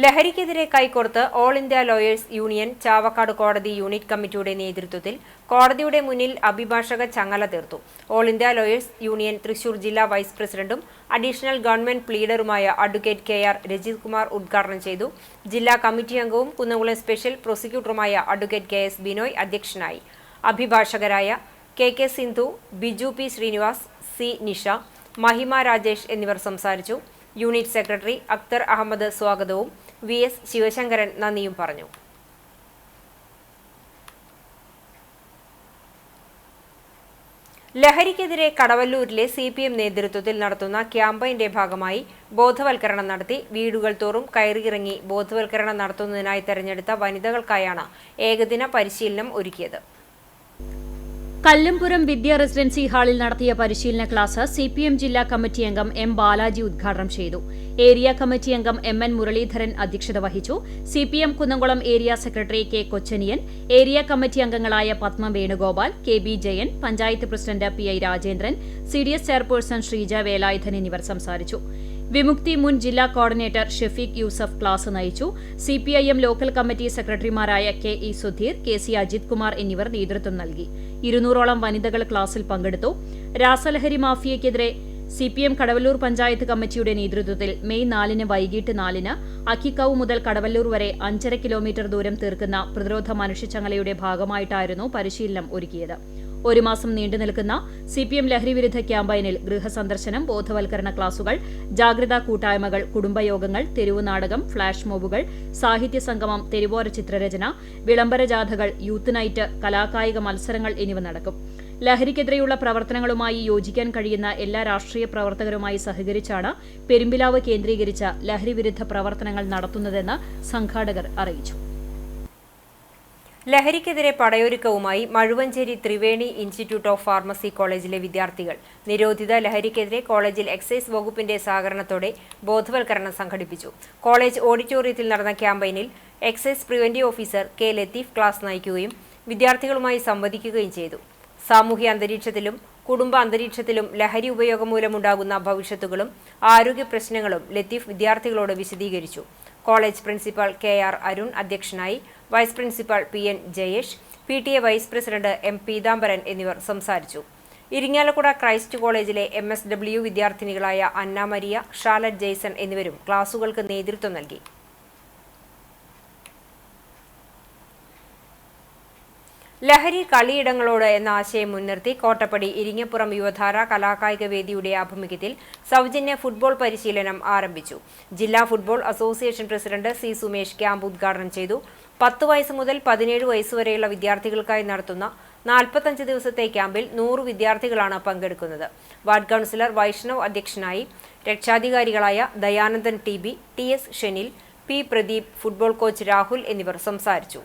ലഹരിക്കെതിരെ കൈകോർത്ത് all India lawyers union Chavakkad കോടതി യൂണിറ്റ് കമ്മിറ്റിയുടെ നേതൃത്വത്തിൽ കോടതിയുടെ മുന്നിൽ അഭിഭാഷക ചങ്ങല തീർത്തു. All India lawyers union Thrissur ജില്ലാ വൈസ് പ്രസിഡന്റും അഡീഷണൽ ഗവൺമെന്റ് പ്ലീഡറുമായ അഡ്വക്കേറ്റ് KR രജിത് കുമാർ ഉദ്ഘാടനം ചെയ്തു. ജില്ലാ കമ്മിറ്റി അംഗവും കുന്നംകുളം സ്പെഷ്യൽ പ്രോസിക്യൂട്ടറുമായ അഡ്വക്കേറ്റ് KS ബിനോയ് അധ്യക്ഷനായി. അഭിഭാഷകരായ KK Sindhu, Biju P. Srinivas, C. Nisha, മഹിമ രാജേഷ് എന്നിവർ സംസാരിച്ചു. യൂണിറ്റ് സെക്രട്ടറി അക്തർ അഹമ്മദ് സ്വാഗതവും VS ശിവശങ്കരൻ നന്ദിയും പറഞ്ഞു. ലഹരിക്കെതിരെ കടവല്ലൂരിലെ CPM നേതൃത്വത്തിൽ നടത്തുന്ന ക്യാമ്പയിന്റെ ഭാഗമായി ബോധവൽക്കരണം നടത്തി. വീടുകൾ തോറും കയറിയിറങ്ങി ബോധവൽക്കരണം നടത്തുന്നതിനായി തെരഞ്ഞെടുത്ത വനിതകൾക്കായാണ് ഏകദിന പരിശീലനം ഒരുക്കിയത്. കല്ലമ്പുരം വിദ്യാ റെസിഡൻസി ഹാളിൽ നടത്തിയ പരിശീലന ക്ലാസ് CPM ജില്ലാ കമ്മിറ്റി അംഗം M. ബാലാജി ഉദ്ഘാടനം ചെയ്തു. ഏരിയ കമ്മിറ്റി അംഗം MN മുരളീധരൻ അധ്യക്ഷത വഹിച്ചു. CPM Kunnamkulam area secretary K. Kochaniyan, area committee അംഗങ്ങളായ Padma Venugopal, KB Jayan, panchayat president PI Rajendran, CDS chairperson Sreeja Velayudhan എന്നിവർ സംസാരിച്ചു. വിമുക്തി മുൻ ജില്ലാ കോർഡിനേറ്റർ ഷെഫീഖ് യൂസഫ് ക്ലാസ് നയിച്ചു. CPIM ലോക്കൽ കമ്മിറ്റി സെക്രട്ടറിമാരായ KE സുധീർ, KC അജിത് കുമാർ എന്നിവർ നേതൃത്വം നൽകി. 200ഓളം വനിതകൾ ക്ലാസിൽ പങ്കെടുത്തു. രാസലഹരി മാഫിയയ്ക്കെതിരെ CPM കടവല്ലൂർ പഞ്ചായത്ത് കമ്മിറ്റിയുടെ നേതൃത്വത്തിൽ മെയ് 4 വൈകിട്ട് 4 അക്കിക്കാവ് മുതൽ കടവല്ലൂർ വരെ 5.5 കിലോമീറ്റർ ദൂരം തീർക്കുന്ന പ്രതിരോധ മനുഷ്യച്ചങ്ങലയുടെ ഭാഗമായിട്ടായിരുന്നു പരിശീലനം ഒരുക്കിയത്. 1 മാസം നീണ്ടുനിൽക്കുന്ന CPM ലഹരിവിരുദ്ധ ക്യാമ്പയിനിൽ ഗൃഹസന്ദർശനം, ബോധവൽക്കരണ ക്ലാസുകൾ, ജാഗ്രതാ കൂട്ടായ്മകൾ, കുടുംബയോഗങ്ങൾ, തെരുവു നാടകം, ഫ്ളാഷ് മോബുകൾ, സാഹിത്യ സംഗമം, തെരുവോര ചിത്രരചന, വിളംബര ജാഥകൾ, യൂത്ത് നൈറ്റ്, കലാകായിക മത്സരങ്ങൾ എന്നിവ നടക്കും. ലഹരിക്കെതിരെയുള്ള പ്രവർത്തനങ്ങളുമായി യോജിക്കാൻ കഴിയുന്ന എല്ലാ രാഷ്ട്രീയ പ്രവർത്തകരുമായി സഹകരിച്ചാണ് പെരുമ്പിലാവ് കേന്ദ്രീകരിച്ച ലഹരിവിരുദ്ധ പ്രവർത്തനങ്ങൾ നടത്തുന്നതെന്ന് സംഘാടകർ അറിയിച്ചു. ലഹരിക്കെതിരെ പടയൊരുക്കവുമായി Mazhuvancherry Triveni institute of pharmacy കോളേജിലെ വിദ്യാർത്ഥികൾ നിരോധിത ലഹരിക്കെതിരെ കോളേജിൽ എക്സൈസ് വകുപ്പിന്റെ സഹകരണത്തോടെ ബോധവൽക്കരണം സംഘടിപ്പിച്ചു. കോളേജ് ഓഡിറ്റോറിയത്തിൽ നടന്ന ക്യാമ്പയിനിൽ excise preventive officer K. Latheef class നയിക്കുകയും വിദ്യാർത്ഥികളുമായി സംവദിക്കുകയും ചെയ്തു. സാമൂഹ്യ അന്തരീക്ഷത്തിലും കുടുംബ അന്തരീക്ഷത്തിലും ലഹരി ഉപയോഗം മൂലമുണ്ടാകുന്ന ഭവിഷ്യത്തുകളും ആരോഗ്യ പ്രശ്നങ്ങളും ലത്തീഫ് വിദ്യാർത്ഥികളോട് വിശദീകരിച്ചു. കോളേജ് പ്രിൻസിപ്പൽ KR അരുൺ അധ്യക്ഷനായി. Vice principal PN Jayesh, PTA vice president M. Peethambaran എന്നിവർ സംസാരിച്ചു. ഇരിങ്ങാലക്കുട ക്രൈസ്റ്റ് കോളേജിലെ MSW വിദ്യാർത്ഥിനികളായ അന്ന മരിയ, ഷാലറ്റ് ജെയ്സൺ എന്നിവരും ക്ലാസുകൾക്ക് നേതൃത്വം നൽകി. ലഹരി കളിയിടങ്ങളോട് എന്ന ആശയം മുൻനിർത്തി കോട്ടപ്പടി ഇരിങ്ങപ്പുറം യുവധാര കലാകായിക വേദിയുടെ ആഭിമുഖ്യത്തിൽ സൗജന്യ ഫുട്ബോൾ പരിശീലനം ആരംഭിച്ചു. ജില്ലാ football association president C. Sumesh camp ഉദ്ഘാടനം ചെയ്തു. 10 വയസ്സ് മുതൽ 17 വയസ്സ് വരെയുള്ള വിദ്യാർത്ഥികൾക്കായി നടത്തുന്ന 45 ദിവസത്തെ ക്യാമ്പിൽ 100 വിദ്യാർത്ഥികളാണ് പങ്കെടുക്കുന്നത്. വാർഡ് കൗൺസിലർ വൈഷ്ണവ് അധ്യക്ഷനായി. രക്ഷാധികാരികളായ Dayanandan TB, TS Shenil, P Pradeep, football coach Rahul എന്നിവർ സംസാരിച്ചു.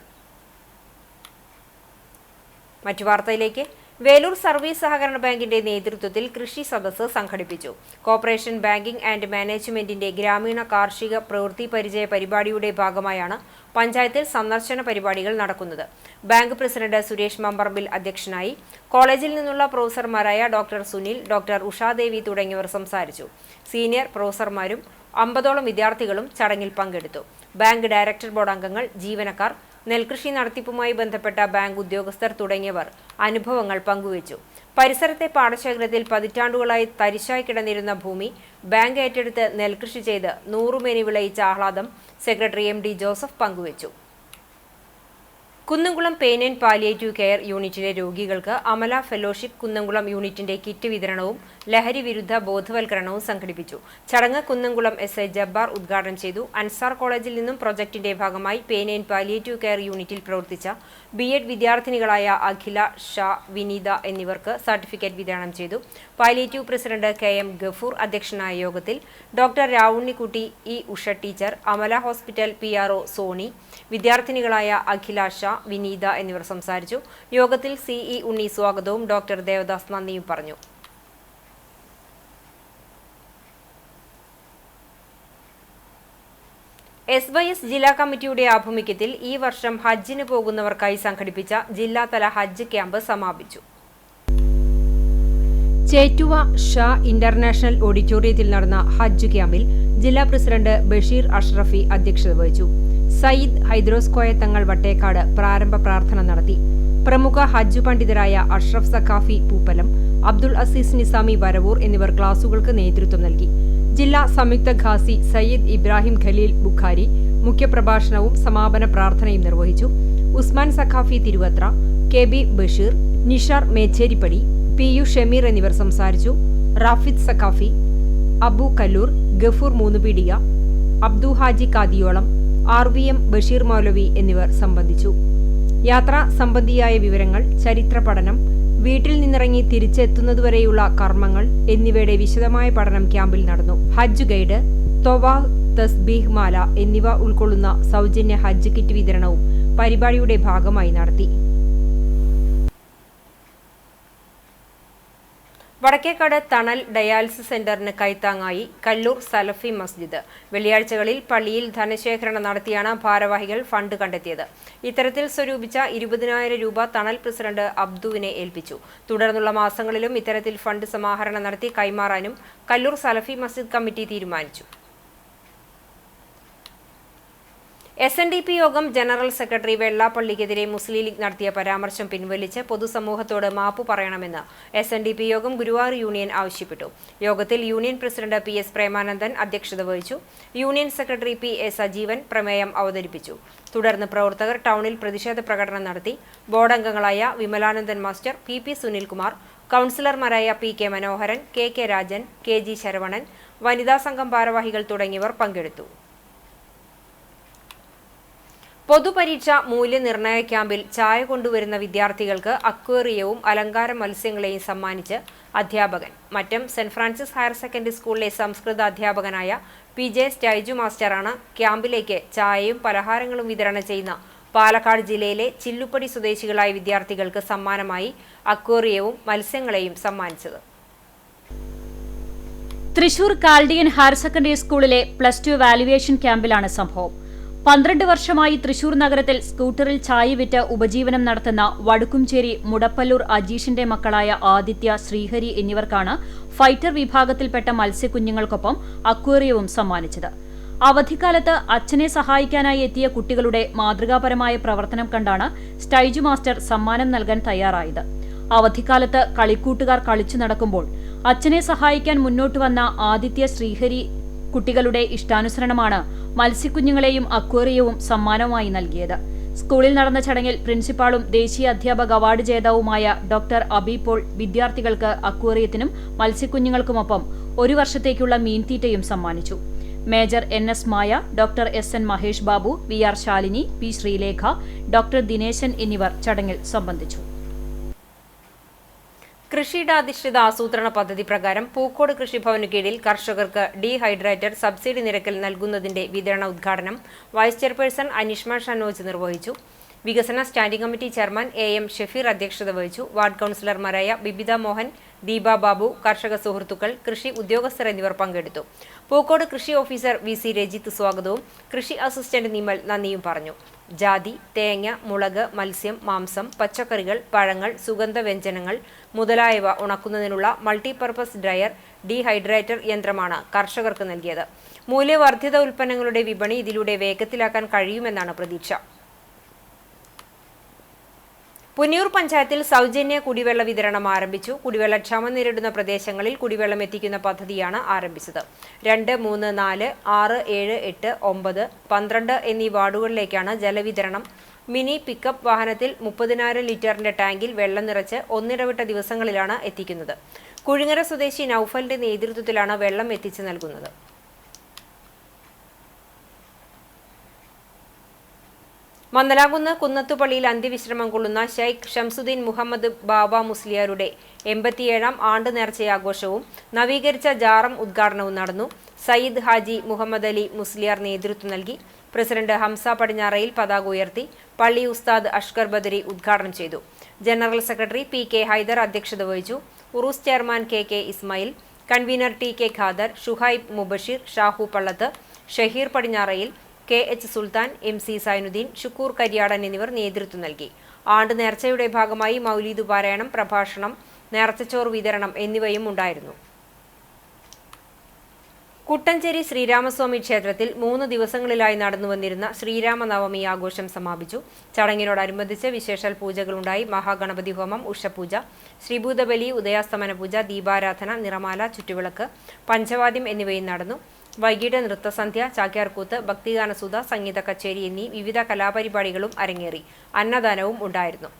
മറ്റു വാർത്തയിലേക്ക്. വേലൂർ സർവീസ് സഹകരണ ബാങ്കിന്റെ നേതൃത്വത്തിൽ കൃഷി സദസ്സ് സംഘടിപ്പിച്ചു. കോർപ്പറേഷൻ ബാങ്കിംഗ് ആൻഡ് മാനേജ്മെന്റിന്റെ ഗ്രാമീണ കാർഷിക പ്രവൃത്തി പരിചയ പരിപാടിയുടെ ഭാഗമായാണ് പഞ്ചായത്തിൽ സന്ദർശന പരിപാടികൾ നടക്കുന്നത്. ബാങ്ക് പ്രസിഡന്റ് സുരേഷ് മമ്പറമ്പിൽ അധ്യക്ഷനായി. കോളേജിൽ നിന്നുള്ള പ്രൊഫസർമാരായ ഡോക്ടർ സുനിൽ, ഡോക്ടർ ഉഷാദേവി തുടങ്ങിയവർ സംസാരിച്ചു. സീനിയർ പ്രൊഫസർമാരും 50ഓളം വിദ്യാർത്ഥികളും ചടങ്ങിൽ പങ്കെടുത്തു. ബാങ്ക് ഡയറക്ടർ ബോർഡ് അംഗങ്ങൾ, ജീവനക്കാർ, നെൽകൃഷി നടത്തിപ്പുമായി ബന്ധപ്പെട്ട ബാങ്ക് ഉദ്യോഗസ്ഥർ തുടങ്ങിയവർ അനുഭവങ്ങൾ പങ്കുവച്ചു. പരിസരത്തെ പാടശേഖരത്തിൽ പതിറ്റാണ്ടുകളായി തരിശായി കിടന്നിരുന്ന ഭൂമി ബാങ്ക് ഏറ്റെടുത്ത് നെൽകൃഷി ചെയ്ത് 100 മേനി വിളയിച്ച ആഹ്ലാദം സെക്രട്ടറി MD ജോസഫ് പങ്കുവച്ചു. Kunnamkulam pain and palliative care യൂണിറ്റിലെ രോഗികൾക്ക് അമല ഫെലോഷിപ്പ് കുന്നംകുളം യൂണിറ്റിന്റെ കിറ്റ് വിതരണവും ലഹരി വിരുദ്ധ ബോധവൽക്കരണവും സംഘടിപ്പിച്ചു. ചടങ്ങ് കുന്നംകുളം SI ജബ്ബാർ ഉദ്ഘാടനം ചെയ്തു. അൻസാർ കോളേജിൽ നിന്നും പ്രൊജക്ടിന്റെ ഭാഗമായി പെയിൻ ആൻഡ് പാലിയേറ്റീവ് കെയർ യൂണിറ്റിൽ പ്രവർത്തിച്ച B.Ed വിദ്യാർത്ഥിനികളായ അഖില, ഷാ, വിനീത എന്നിവർക്ക് സർട്ടിഫിക്കറ്റ് വിതരണം ചെയ്തു. പാലിയേറ്റീവ് പ്രസിഡന്റ് KM ഗഫൂർ അധ്യക്ഷനായ യോഗത്തിൽ doctor Ravunnikutty, E Usha teacher, Amala hospital PRO Sony, വിദ്യാർത്ഥിനികളായ അഖില, ഷാ, വിനീത എന്നിവർ സംസാരിച്ചു. യോഗത്തിൽ CE ഉണ്ണി സ്വാഗതവും ഡോക്ടർ ദേവദാസ് നന്ദിയും പറഞ്ഞു. SYS ജില്ലാ കമ്മിറ്റിയുടെ ആഭിമുഖ്യത്തിൽ ഈ വർഷം ഹജ്ജിന് പോകുന്നവർക്കായി സംഘടിപ്പിച്ച ജില്ലാതല ഹജ്ജ് ക്യാമ്പ് സമാപിച്ചു. ചേറ്റുവ ഷാ ഇന്റർനാഷണൽ ഓഡിറ്റോറിയത്തിൽ നടന്ന ഹജ്ജ് ക്യാമ്പിൽ ജില്ലാ പ്രസിഡന്റ് ബഷീർ അഷ്റഫി അധ്യക്ഷത വഹിച്ചു. സയ്യിദ് ഹൈദ്രോസ് തങ്ങൾ വട്ടേക്കാട് പ്രാരംഭ പ്രാർത്ഥന നടത്തി. പ്രമുഖ ഹജ്ജ് പണ്ഡിതരായ അഷ്റഫ് സഖാഫി പൂപ്പലം, അബ്ദുൾ അസീസ് നിസാമി വരവൂർ എന്നിവർ ക്ലാസുകൾക്ക് നേതൃത്വം നൽകി. ജില്ലാ സംയുക്ത ഖാസി സയ്യിദ് ഇബ്രാഹിം ഖലീൽ ബുഖാരി മുഖ്യപ്രഭാഷണവും സമാപന പ്രാർത്ഥനയും നിർവഹിച്ചു. ഉസ്മാൻ സഖാഫി തിരുവത്ര, KB ബഷീർ, നിഷാർ മേച്ചേരിപ്പടി, PU ഷമീർ എന്നിവർ സംസാരിച്ചു. റാഫിദ് സഖാഫി, അബു കല്ലൂർ, ഗഫൂർ മൂന്നുപീടിക, അബ്ദു ഹാജി കാദിയോളം, RVM ബഷീർ മൗലവി എന്നിവർ സംബന്ധിച്ചു. യാത്രാ സംബന്ധിയായ വിവരങ്ങൾ, ചരിത്ര പഠനം, വീട്ടിൽ നിന്നിറങ്ങി തിരിച്ചെത്തുന്നതുവരെയുള്ള കർമ്മങ്ങൾ എന്നിവയുടെ വിശദമായ പഠനം ക്യാമ്പിൽ നടന്നു. ഹജ്ജ് ഗൈഡ്, തൊവാഹ്, തസ്ബീഹ് മാല എന്നിവ ഉൾക്കൊള്ളുന്ന സൗജന്യ ഹജ്ജ് കിറ്റ് വിതരണവും പരിപാടിയുടെ ഭാഗമായി നടത്തി. വടക്കേക്കാട് തണൽ ഡയാലിസിസ് സെന്ററിന് കൈത്താങ്ങായി കല്ലൂർ സലഫി മസ്ജിദ്. വെള്ളിയാഴ്ചകളിൽ പള്ളിയിൽ ധനശേഖരണം നടത്തിയാണ് ഭാരവാഹികൾ ഫണ്ട് കണ്ടെത്തിയത്. ഇത്തരത്തിൽ സ്വരൂപിച്ച 20,000 രൂപ തണൽ പ്രസിഡന്റ് അബ്ദുവിനെ ഏൽപ്പിച്ചു. തുടർന്നുള്ള മാസങ്ങളിലും ഇത്തരത്തിൽ ഫണ്ട് സമാഹരണം നടത്തി കൈമാറാനും കല്ലൂർ സലഫി മസ്ജിദ് കമ്മിറ്റി തീരുമാനിച്ചു. SNDP യോഗം ജനറൽ സെക്രട്ടറി വെള്ളാപ്പള്ളിക്കെതിരെ മുസ്ലിം ലീഗ് നടത്തിയ പരാമർശം പിൻവലിച്ച് പൊതുസമൂഹത്തോട് മാപ്പു പറയണമെന്ന് SNDP യോഗം ഗുരുവായൂർ യൂണിയൻ ആവശ്യപ്പെട്ടു. യോഗത്തിൽ യൂണിയൻ പ്രസിഡന്റ് PS പ്രേമാനന്ദൻ അധ്യക്ഷത വഹിച്ചു. യൂണിയൻ സെക്രട്ടറി PA സജീവൻ പ്രമേയം അവതരിപ്പിച്ചു. തുടർന്ന് പ്രവർത്തകർ ടൗണിൽ പ്രതിഷേധ പ്രകടനം നടത്തി. ബോർഡ് അംഗങ്ങളായ വിമലാനന്ദൻ മാസ്റ്റർ, PP സുനിൽകുമാർ, കൗൺസിലർമാരായ PK മനോഹരൻ, KK രാജൻ, KG ശരവണൻ, വനിതാ സംഘം ഭാരവാഹികൾ തുടങ്ങിയവർ പങ്കെടുത്തു. പൊതുപരീക്ഷ മൂല്യനിർണ്ണയ ക്യാമ്പിൽ ചായ കൊണ്ടുവരുന്ന വിദ്യാർത്ഥികൾക്ക് അക്വേറിയവും അലങ്കാര മത്സ്യങ്ങളെയും സമ്മാനിച്ച് അധ്യാപകൻ. Mattam Saint Francis higher secondary സ്കൂളിലെ സംസ്കൃത അധ്യാപകനായ PJ സ്റ്റൈജു മാസ്റ്ററാണ് ക്യാമ്പിലേക്ക് ചായയും പലഹാരങ്ങളും വിതരണം ചെയ്യുന്ന പാലക്കാട് ജില്ലയിലെ ചില്ലുപ്പടി സ്വദേശികളായ വിദ്യാർത്ഥികൾക്ക് സമ്മാനമായി അക്വേറിയവും മത്സ്യങ്ങളെയും സമ്മാനിച്ചത്. തൃശൂർ കാൽഡിയൻ ഹയർ സെക്കൻഡറി സ്കൂളിലെ +2 വാല്യുവേഷൻ ക്യാമ്പിലാണ് സംഭവം. 12 വർഷമായി തൃശൂർ നഗരത്തിൽ സ്കൂട്ടറിൽ ചായ വിറ്റ് ഉപജീവനം നടത്തുന്ന വടുക്കുംചേരി മുടപ്പല്ലൂർ അജീഷിന്റെ മക്കളായ ആദിത്യ, ശ്രീഹരി എന്നിവർക്കാണ് ഫൈറ്റർ വിഭാഗത്തിൽപ്പെട്ട മത്സ്യക്കുഞ്ഞുങ്ങൾക്കൊപ്പം അക്വേറിയവും സമ്മാനിച്ചത്. അവധിക്കാലത്ത് അച്ഛനെ സഹായിക്കാനായി എത്തിയ കുട്ടികളുടെ മാതൃകാപരമായ പ്രവർത്തനം കണ്ടാണ് സ്റ്റൈജു മാസ്റ്റർ സമ്മാനം നൽകാൻ തയ്യാറായത്. അവധിക്കാലത്ത് കളിക്കൂട്ടുകാർ കളിച്ചു നടക്കുമ്പോൾ അച്ഛനെ സഹായിക്കാൻ മുന്നോട്ട് വന്ന ആദിത്യ, ശ്രീഹരി കുട്ടികളുടെ ഇഷ്ടാനുസരണമാണ് മത്സ്യക്കുഞ്ഞുങ്ങളെയും അക്വേറിയവും സമ്മാനമായി നൽകിയത്. സ്കൂളിൽ നടന്ന ചടങ്ങിൽ പ്രിൻസിപ്പാളും ദേശീയ അധ്യാപക അവാർഡ് ജേതാവുമായ ഡോക്ടർ അബി പോൾ വിദ്യാർത്ഥികൾക്ക് അക്വേറിയത്തിനും മത്സ്യക്കുഞ്ഞുങ്ങൾക്കുമൊപ്പം 1 വർഷത്തേക്കുള്ള മീൻതീറ്റയും സമ്മാനിച്ചു. Major NS Maya, doctor SN Mahesh Babu, VR Shalini, P Sreelekha, doctor Dineshan എന്നിവർ ചടങ്ങിൽ സംബന്ധിച്ചു. കൃഷിയിടാധിഷ്ഠിത ആസൂത്രണ പദ്ധതി പ്രകാരം പൂക്കോട് കൃഷിഭവനു കീഴിൽ കർഷകർക്ക് ഡീഹൈഡ്രേറ്റർ സബ്സിഡി നിരക്കിൽ നൽകുന്നതിന്റെ വിതരണ ഉദ്ഘാടനം വൈസ് ചെയർപേഴ്സൺ അനിഷ്മ ഷനോജ് നിർവഹിച്ചു. വികസന standing committee chairman AM Shafeer അധ്യക്ഷത വഹിച്ചു. വാർഡ് കൌൺസിലർമാരായ ബിബിത മോഹൻ, ദീപ ബാബു, കർഷക സുഹൃത്തുക്കൾ, കൃഷി ഉദ്യോഗസ്ഥർ എന്നിവർ പങ്കെടുത്തു. പൂക്കോട് കൃഷി ഓഫീസർ VC രജിത്ത് സ്വാഗതവും കൃഷി അസിസ്റ്റന്റ് നിമൽ നന്ദിയും പറഞ്ഞു. ജാതി, തേങ്ങ, മുളക്, മത്സ്യം, മാംസം, പച്ചക്കറികൾ, പഴങ്ങൾ, സുഗന്ധവ്യഞ്ജനങ്ങൾ മുതലായവ ഉണക്കുന്നതിനുള്ള മൾട്ടിപർപ്പസ് ഡ്രയർ ഡീഹൈഡ്രേറ്റർ യന്ത്രമാണ് കർഷകർക്ക് നൽകിയത്. മൂല്യവർദ്ധിത ഉൽപ്പന്നങ്ങളുടെ വിപണി ഇതിലൂടെ വേഗത്തിലാക്കാൻ കഴിയുമെന്നാണ് പ്രതീക്ഷ. പുന്നിയൂർ പഞ്ചായത്തിൽ സൗജന്യ കുടിവെള്ള വിതരണം ആരംഭിച്ചു. കുടിവെള്ളക്ഷാമം നേരിടുന്ന പ്രദേശങ്ങളിൽ കുടിവെള്ളം എത്തിക്കുന്ന പദ്ധതിയാണ് ആരംഭിച്ചത്. 2, 3, 4, 6, 7, 8, 9, 12 എന്നീ വാർഡുകളിലേക്കാണ് ജലവിതരണം. മിനി പിക്കപ്പ് വാഹനത്തിൽ 30,000 ലിറ്ററിന്റെ ടാങ്കിൽ വെള്ളം നിറച്ച് ഒന്നിടവിട്ട ദിവസങ്ങളിലാണ് എത്തിക്കുന്നത്. കുഴിങ്ങര സ്വദേശി നൌഫലിന്റെ നേതൃത്വത്തിലാണ് വെള്ളം എത്തിച്ചു നൽകുന്നത്. മന്ദലാകുന്ന് കുന്നത്തുപള്ളിയിൽ അന്ത്യവിശ്രമം കൊള്ളുന്ന ഷെയ്ഖ് ഷംസുദ്ദീൻ മുഹമ്മദ് ബാബ മുസ്ലിയാരുടെ 87ാം ആണ്ട് നേർച്ചയാഘോഷവും നവീകരിച്ച ജാറം ഉദ്ഘാടനവും നടന്നു. സയ്യിദ് ഹാജി മുഹമ്മദ് അലി മുസ്ലിയാർ നേതൃത്വം നൽകി. പ്രസിഡന്റ് ഹംസ പടിഞ്ഞാറയിൽ പതാക ഉയർത്തി. പള്ളി ഉസ്താദ് അഷ്കർ ബദരി ഉദ്ഘാടനം ചെയ്തു. ജനറൽ സെക്രട്ടറി PK ഹൈദർ അധ്യക്ഷത വഹിച്ചു. Urus chairman KK Ismail, convener TK Khader, Shuhaib Mubasheer, Shahu Pallath, Shaheer Padinjarayil, KH Sultan, MC Sainuddin, Shukkoor Kariyadan എന്നിവർ നേതൃത്വം നൽകി. ആണ്ട് നേർച്ചയുടെ ഭാഗമായി മൗലീദ് പാരായണം, പ്രഭാഷണം, നേർച്ചച്ചോറ് വിതരണം എന്നിവയും ഉണ്ടായിരുന്നു. കുട്ടഞ്ചേരി ശ്രീരാമസ്വാമി ക്ഷേത്രത്തിൽ 3 ദിവസങ്ങളിലായി നടന്നുവന്നിരുന്ന ശ്രീരാമനവമി ആഘോഷം സമാപിച്ചു. ചടങ്ങിനോടനുബന്ധിച്ച് വിശേഷാൽ പൂജകളുണ്ടായി. മഹാഗണപതി ഹോമം, ഉഷപൂജ, ശ്രീഭൂതബലി, ഉദയാസ്തമന പൂജ, ദീപാരാധന, നിറമാല, ചുറ്റുവിളക്ക്, പഞ്ചവാദ്യം എന്നിവയും നടന്നു. വൈകിട്ട് നൃത്തസന്ധ്യ, ചാക്യാർകൂത്ത്, ഭക്തിഗാനസുധ, സംഗീത കച്ചേരി എന്നീ വിവിധ കലാപരിപാടികളും അരങ്ങേറി. അന്നദാനവും ഉണ്ടായിരുന്നു.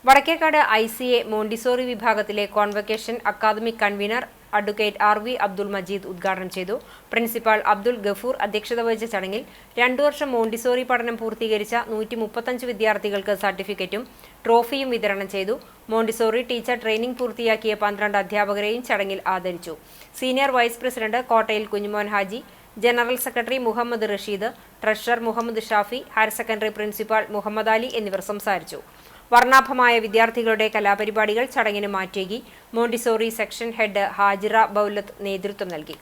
വടക്കേക്കാട് ICA മോണ്ടിസോറി വിഭാഗത്തിലെ convocation academic convener advocate RV Abdul Majeed ഉദ്ഘാടനം ചെയ്തു. പ്രിൻസിപ്പാൾ അബ്ദുൾ ഗഫൂർ അധ്യക്ഷത വഹിച്ച ചടങ്ങിൽ 2 വർഷം മോണ്ടിസോറി പഠനം പൂർത്തീകരിച്ച 135 വിദ്യാർത്ഥികൾക്ക് സർട്ടിഫിക്കറ്റും ട്രോഫിയും വിതരണം ചെയ്തു. മോണ്ടിസോറി ടീച്ചർ ട്രെയിനിംഗ് പൂർത്തിയാക്കിയ 12 അധ്യാപകരെയും ചടങ്ങിൽ ആദരിച്ചു. Senior vice president Kottayil Kunjumon Haji, general secretary Muhammad Rasheed, treasurer Muhammad Shafi, higher secondary principal Muhammad Ali എന്നിവർ സംസാരിച്ചു. വർണ്ണാഭമായ വിദ്യാർത്ഥികളുടെ കലാപരിപാടികൾ ചടങ്ങിന് മാറ്റേകി. Montessori section head Hajira Boulath നേതൃത്വം നൽകി.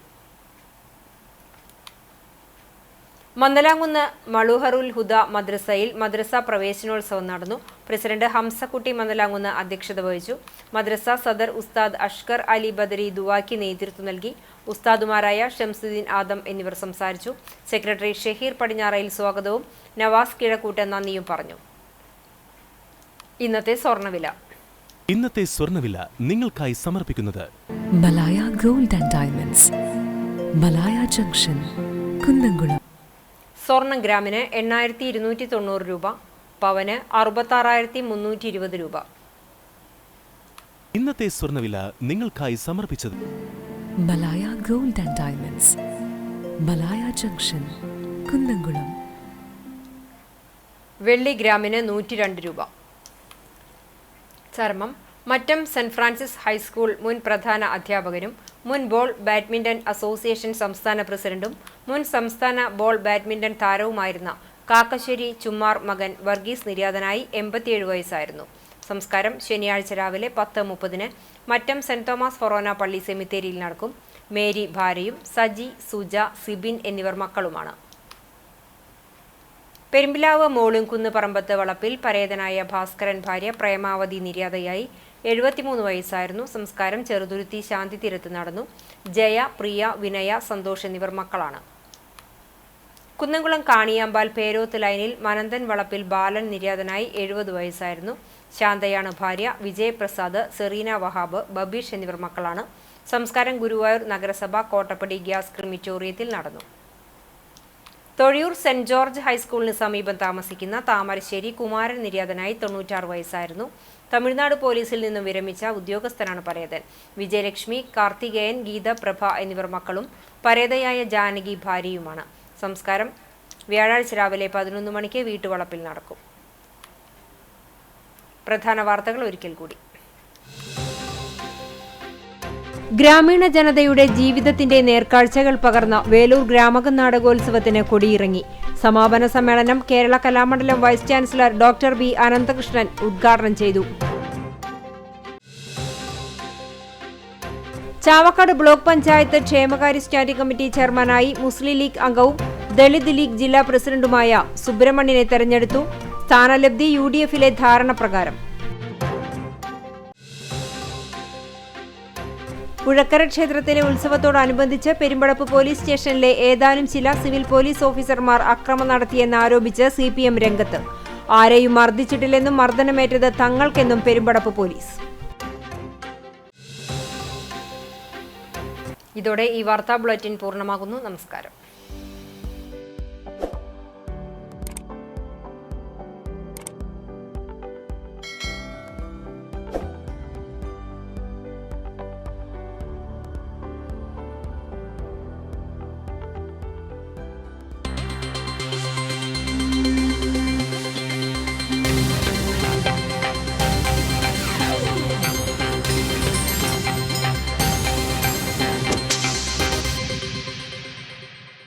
മന്ദലാകുന്ന് മളുഹറുൽ ഹുദ മദ്രസയിൽ മദ്രസ പ്രവേശനോത്സവം നടന്നു. പ്രസിഡന്റ് ഹംസക്കുട്ടി മന്ദലാകുന്ന് അധ്യക്ഷത വഹിച്ചു. മദ്രസ സദർ ഉസ്താദ് അഷ്കർ അലി ബദരി ദുവാക്കി നേതൃത്വം നൽകി. ഉസ്താദുമാരായ ഷംസുദ്ദീൻ ആദം എന്നിവർ സംസാരിച്ചു. സെക്രട്ടറി ഷഹീർ പടിഞ്ഞാറയിൽ സ്വാഗതവും നവാസ് കിഴക്കൂട്ട് നന്ദിയും പറഞ്ഞു. ഇന്നത്തെ സ്വർണ്ണവില നിങ്ങൾക്കായി സമർപ്പിക്കുന്നത് Malaya gold and diamonds, Malaya junction, Kunnamkulam. സ്വർണം ഗ്രാമിന് 8,290 രൂപ, പവന് 66,320 രൂപ. ഇന്നത്തെ സ്വർണ്ണവില നിങ്ങൾക്കായി സമർപ്പിച്ചത് Malaya gold and diamonds, Malaya junction, Kunnamkulam. വെള്ളി ഗ്രാമിന് 102 രൂപ. ചർമ്മം മറ്റം സെന്റ് ഫ്രാൻസിസ് ഹൈസ്കൂൾ മുൻ പ്രധാന അധ്യാപകനും മുൻ ബോൾ ബാഡ്മിന്റൺ അസോസിയേഷൻ സംസ്ഥാന പ്രസിഡന്റും മുൻ സംസ്ഥാന ബോൾ ബാഡ്മിന്റൺ താരവുമായിരുന്ന കാക്കശ്ശേരി ചുമ്മാർ മകൻ വർഗീസ് നിര്യാതനായി. 87 വയസ്സായിരുന്നു. സംസ്കാരം ശനിയാഴ്ച രാവിലെ 10:30 മറ്റം സെന്റ് തോമസ് ഫൊറോന പള്ളി സെമിത്തേരിയിൽ നടക്കും. മേരി ഭാര്യയും സജി, സുജ, സിബിൻ എന്നിവർ മക്കളുമാണ്. പെരുമ്പിലാവ് മോളുംകുന്ന് പറമ്പത്ത് വളപ്പിൽ പരേതനായ ഭാസ്കരൻ ഭാര്യ പ്രേമാവതി നിര്യാതയായി. 73 വയസ്സായിരുന്നു. സംസ്കാരം ചെറുതുരുത്തി ശാന്തി തീരത്ത് നടന്നു. ജയ, പ്രിയ, വിനയ, സന്തോഷ് എന്നിവർ മക്കളാണ്. കുന്നംകുളം കാണിയാമ്പാൽ പേരോത്ത് ലൈനിൽ മനന്തൻ വളപ്പിൽ ബാലൻ നിര്യാതനായി. 70 വയസ്സായിരുന്നു. ശാന്തയാണ് ഭാര്യ. വിജയപ്രസാദ്, സെറീന വഹാബ്, ബബീഷ് എന്നിവർ മക്കളാണ്. സംസ്കാരം ഗുരുവായൂർ നഗരസഭ കോട്ടപ്പടി ഗ്യാസ് ക്രിമിറ്റോറിയത്തിൽ നടന്നു. തൊഴിയൂർ സെന്റ് ജോർജ് ഹൈസ്കൂളിന് സമീപം താമസിക്കുന്ന താമരശ്ശേരി കുമാരൻ നിര്യാതനായി 96 വയസ്സായിരുന്നു. തമിഴ്നാട് പോലീസിൽ നിന്നും വിരമിച്ച ഉദ്യോഗസ്ഥനാണ് പരേതൻ. വിജയലക്ഷ്മി, കാർത്തികേയൻ, ഗീത, പ്രഭ എന്നിവർ മക്കളും പരേതയായ ജാനകി ഭാര്യയുമാണ്. സംസ്കാരം വ്യാഴാഴ്ച രാവിലെ 11 മണിക്ക് വീട്ടുവളപ്പിൽ നടക്കും. പ്രധാന വാർത്തകൾ ഒരിക്കൽ കൂടി. ഗ്രാമീണ ജനതയുടെ ജീവിതത്തിന്റെ നേർക്കാഴ്ചകൾ പകർന്ന വേലൂർ ഗ്രാമകം നാടകോത്സവത്തിന് കൊടിയിറങ്ങി. സമാപന സമ്മേളനം Kerala Kalamandalam vice chancellor doctor B Ananthakrishnan ഉദ്ഘാടനം ചെയ്തു. ചാവക്കാട് ബ്ലോക്ക് പഞ്ചായത്ത് ക്ഷേമകാര്യ സ്റ്റാൻഡിംഗ് കമ്മിറ്റി ചെയർമാനായി മുസ്ലിം ലീഗ് അംഗവും ദളിത് ലീഗ് ജില്ലാ പ്രസിഡന്റുമായ സുബ്രഹ്മണ്യനെ തെരഞ്ഞെടുത്തു. സ്ഥാനലബ്ധി UDF-ലെ ധാരണ പ്രകാരം. പുഴക്കര ക്ഷേത്രത്തിലെ ഉത്സവത്തോടനുബന്ധിച്ച് പെരുമ്പടപ്പ് പോലീസ് സ്റ്റേഷനിലെ ഏതാനും ചില സിവിൽ പോലീസ് ഓഫീസർമാർ അക്രമം നടത്തിയെന്നാരോപിച്ച് CPM രംഗത്ത്. ആരെയും മർദ്ദിച്ചിട്ടില്ലെന്നും മർദ്ദനമേറ്റത് തങ്ങൾക്കെന്നും പെരുമ്പടപ്പ് പോലീസ്. ഇതോടെ ഈ വാർത്താ ബുള്ളറ്റിൻ പൂർണ്ണമാകുന്നു. നമസ്കാരം.